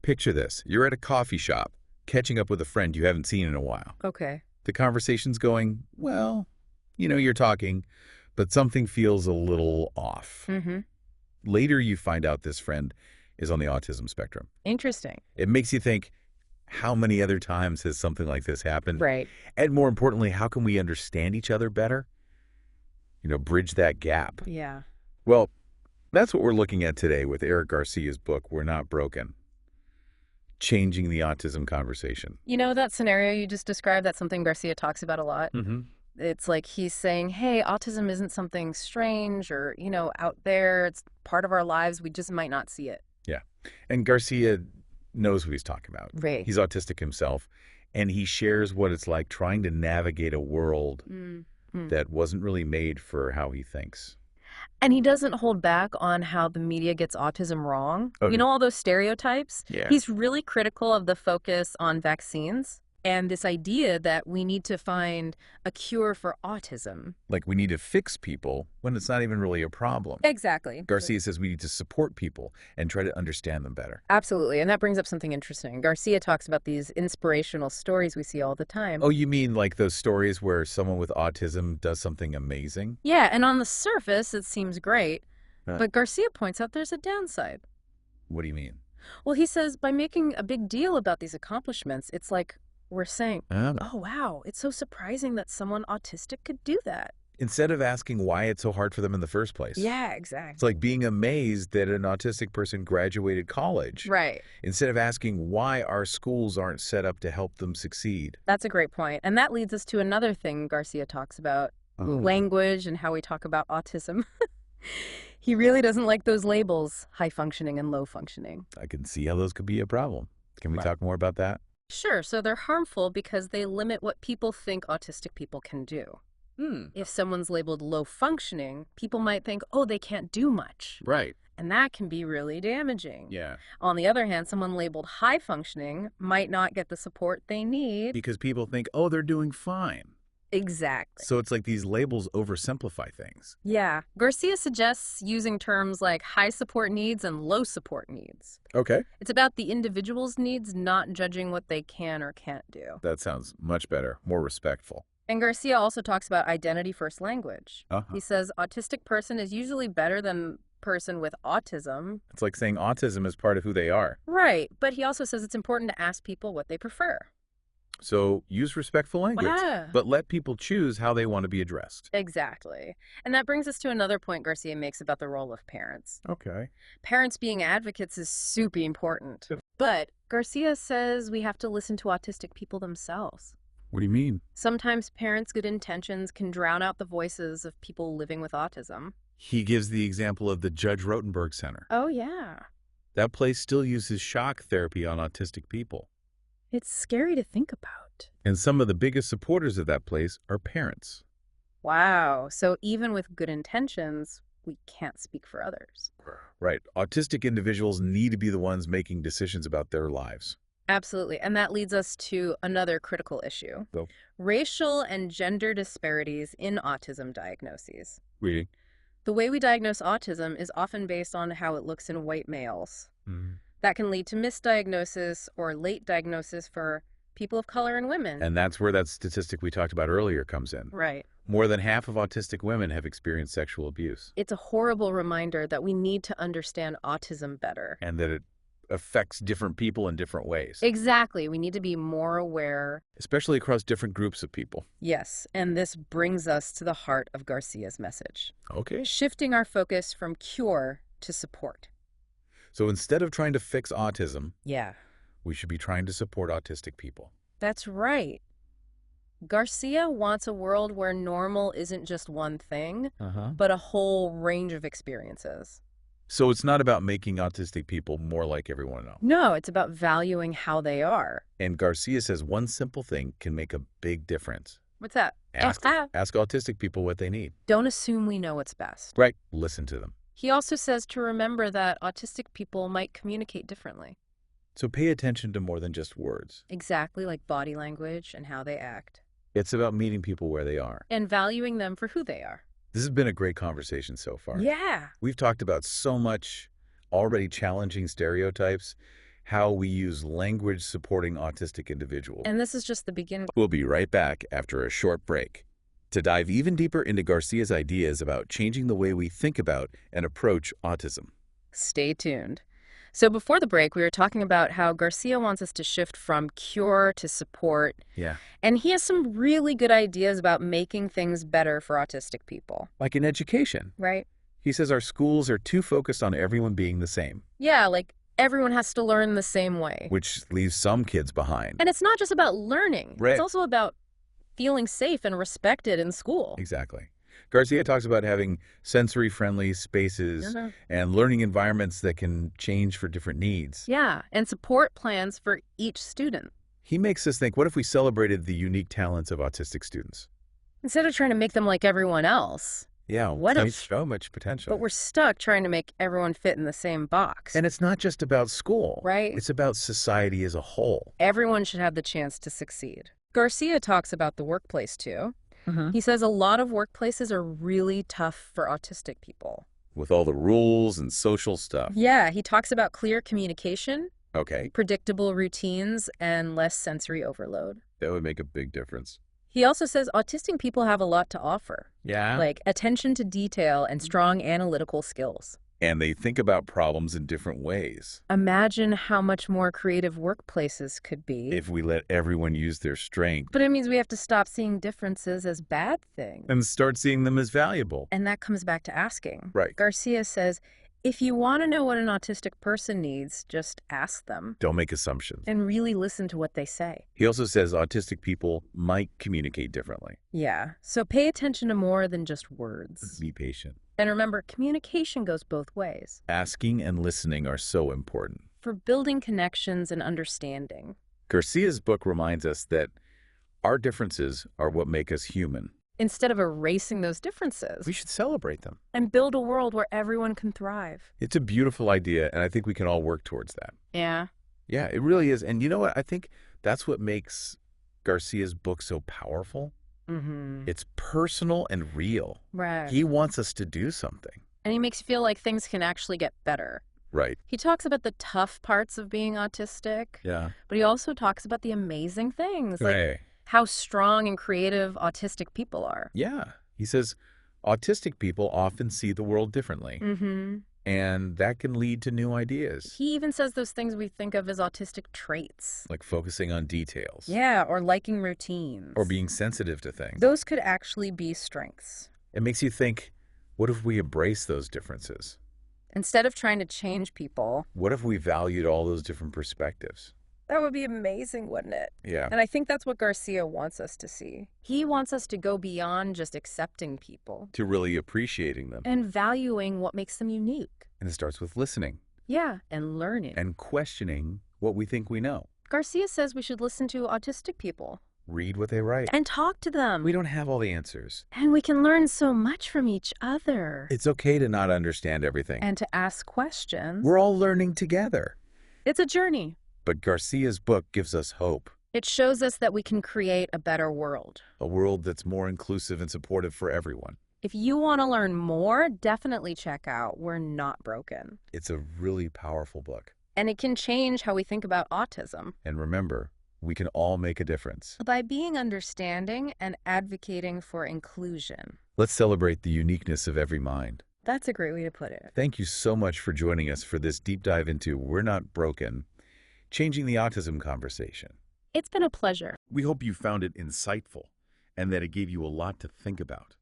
Picture this. You're at a coffee shop, catching up with a friend you haven't seen in a while. Okay. The conversation's going, well, you're talking, but something feels a little off. Mm-hmm. Later, you find out this friend is on the autism spectrum. Interesting. It makes you think, how many other times has something like this happened? Right. And more importantly, how can we understand each other better? Bridge that gap. Yeah. Well, that's what we're looking at today with Eric Garcia's book, We're Not Broken. Changing the autism conversation. That scenario you just described, that's something Garcia talks about a lot. Mm-hmm. It's like he's saying, hey, autism isn't something strange or, out there. It's part of our lives. We just might not see it. Yeah. And Garcia knows what he's talking about. Right. He's autistic himself, and he shares what it's like trying to navigate a world that wasn't really made for how he thinks. And he doesn't hold back on how the media gets autism wrong. Okay. All those stereotypes? Yeah. He's really critical of the focus on vaccines and this idea that we need to find a cure for autism. Like we need to fix people when it's not even really a problem. Exactly. Garcia says we need to support people and try to understand them better. Absolutely. And that brings up something interesting. Garcia talks about these inspirational stories we see all the time. Oh, you mean like those stories where someone with autism does something amazing? Yeah, and on the surface, it seems great. Huh. But Garcia points out there's a downside. What do you mean? Well, he says by making a big deal about these accomplishments, it's like we're saying, oh, wow, it's so surprising that someone autistic could do that. Instead of asking why it's so hard for them in the first place. Yeah, exactly. It's like being amazed that an autistic person graduated college. Right. Instead of asking why our schools aren't set up to help them succeed. That's a great point. And that leads us to another thing Garcia talks about, language and how we talk about autism. He really doesn't like those labels, high functioning and low functioning. I can see how those could be a problem. Can we talk more about that? Sure. So they're harmful because they limit what people think autistic people can do. If someone's labeled low functioning, people might think, oh, they can't do much. Right. And that can be really damaging. Yeah. On the other hand, someone labeled high functioning might not get the support they need. Because people think, oh, they're doing fine. Exactly. So it's like these labels oversimplify things. Yeah. Garcia suggests using terms like high support needs and low support needs. Okay. It's about the individual's needs, not judging what they can or can't do. That sounds much better, more respectful. And Garcia also talks about identity-first language. He says autistic person is usually better than person with autism. It's like saying autism is part of who they are. Right. But he also says it's important to ask people what they prefer. So use respectful language, Yeah. but let people choose how they want to be addressed. Exactly. And that brings us to another point Garcia makes about the role of parents. Okay. Parents being advocates is super important. But Garcia says we have to listen to autistic people themselves. What do you mean? Sometimes parents' good intentions can drown out the voices of people living with autism. He gives the example of the Judge Rotenberg Center. Oh, yeah. That place still uses shock therapy on autistic people. It's scary to think about. And some of the biggest supporters of that place are parents. Wow. So even with good intentions, we can't speak for others. Right. Autistic individuals need to be the ones making decisions about their lives. Absolutely. And that leads us to another critical issue. So, Racial and gender disparities in autism diagnoses. reading. The way we diagnose autism is often based on how it looks in white males. That can lead to misdiagnosis or late diagnosis for people of color and women. And that's where that statistic we talked about earlier comes in. Right. More than half of autistic women have experienced sexual abuse. It's a horrible reminder that we need to understand autism better. And that it affects different people in different ways. Exactly. We need to be more aware. Especially across different groups of people. Yes. And this brings us to the heart of Garcia's message. Okay. Shifting our focus from cure to support. So instead of trying to fix autism, Yeah. we should be trying to support autistic people. That's right. Garcia wants a world where normal isn't just one thing, but a whole range of experiences. So it's not about making autistic people more like everyone else. No, it's about valuing how they are. And Garcia says one simple thing can make a big difference. What's that? Ask autistic people what they need. Don't assume we know what's best. Right. Listen to them. He also says to remember that autistic people might communicate differently. So pay attention to more than just words. Exactly, like body language and how they act. It's about meeting people where they are. And valuing them for who they are. This has been a great conversation so far. Yeah. We've talked about so much already challenging stereotypes, how we use language supporting autistic individuals. And this is just the beginning. We'll be right back after a short break to dive even deeper into Garcia's ideas about changing the way we think about and approach autism. Stay tuned. So before the break, we were talking about how Garcia wants us to shift from cure to support. Yeah. And he has some really good ideas about making things better for autistic people. Like in education. Right? He says our schools are too focused on everyone being the same. Yeah, like everyone has to learn the same way. Which leaves some kids behind. And it's not just about learning. Right. It's also about feeling safe and respected in school. Exactly. Garcia talks about having sensory-friendly spaces and learning environments that can change for different needs. Yeah, and support plans for each student. He makes us think, what if we celebrated the unique talents of autistic students? Instead of trying to make them like everyone else. Yeah, What if? so much potential. But we're stuck trying to make everyone fit in the same box. And it's not just about school. Right. It's about society as a whole. Everyone should have the chance to succeed. Garcia talks about the workplace, too. He says a lot of workplaces are really tough for autistic people. With all the rules and social stuff. Yeah, he talks about clear communication, Okay, predictable routines, and less sensory overload. that would make a big difference. He also says autistic people have a lot to offer, Yeah. like attention to detail and strong analytical skills. And they think about problems in different ways. Imagine how much more creative workplaces could be. If we let everyone use their strength But it means we have to stop seeing differences as bad things. and start seeing them as valuable. And that comes back to asking. Right. Garcia says, if you want to know what an autistic person needs, just ask them Don't make assumptions. and really listen to what they say. He also says autistic people might communicate differently. Yeah, so pay attention to more than just words. Be patient. And remember, communication goes both ways. Asking and listening are so important. For building connections and understanding. Garcia's book reminds us that our differences are what make us human. Instead of erasing those differences. We should celebrate them. And build a world where everyone can thrive. It's a beautiful idea, and I think we can all work towards that. Yeah. Yeah, it really is. And you know what? I think that's what makes Garcia's book so powerful. It's personal and real. Right. He wants us to do something. And he makes you feel like things can actually get better. Right. He talks about the tough parts of being autistic. Yeah. But he also talks about the amazing things. Like Right. how strong and creative autistic people are. Yeah. He says autistic people often see the world differently, and that can lead to new ideas, He even says those things we think of as autistic traits. like focusing on details Yeah, or liking routines. or being sensitive to things. Those could actually be strengths. It makes you think, what if we embrace those differences? Instead of trying to change people, What if we valued all those different perspectives? that would be amazing, wouldn't it? Yeah. And I think that's what Garcia wants us to see. He wants us to go beyond just accepting people To really appreciating them. and valuing what makes them unique. And it starts with listening Yeah, and learning. and questioning what we think we know. Garcia says we should listen to autistic people Read what they write. and talk to them. We don't have all the answers. And we can learn so much from each other. It's okay to not understand everything. And to ask questions. We're all learning together. It's a journey. But Garcia's book gives us hope. It shows us that we can create a better world. A world that's more inclusive and supportive for everyone. If you want to learn more, definitely check out We're Not Broken. It's a really powerful book. And it can change how we think about autism. And remember, we can all make a difference. By being understanding and advocating for inclusion. Let's celebrate the uniqueness of every mind. That's a great way to put it. Thank you so much for joining us for this deep dive into We're Not Broken, changing the autism conversation. It's been a pleasure. We hope you found it insightful and that it gave you a lot to think about.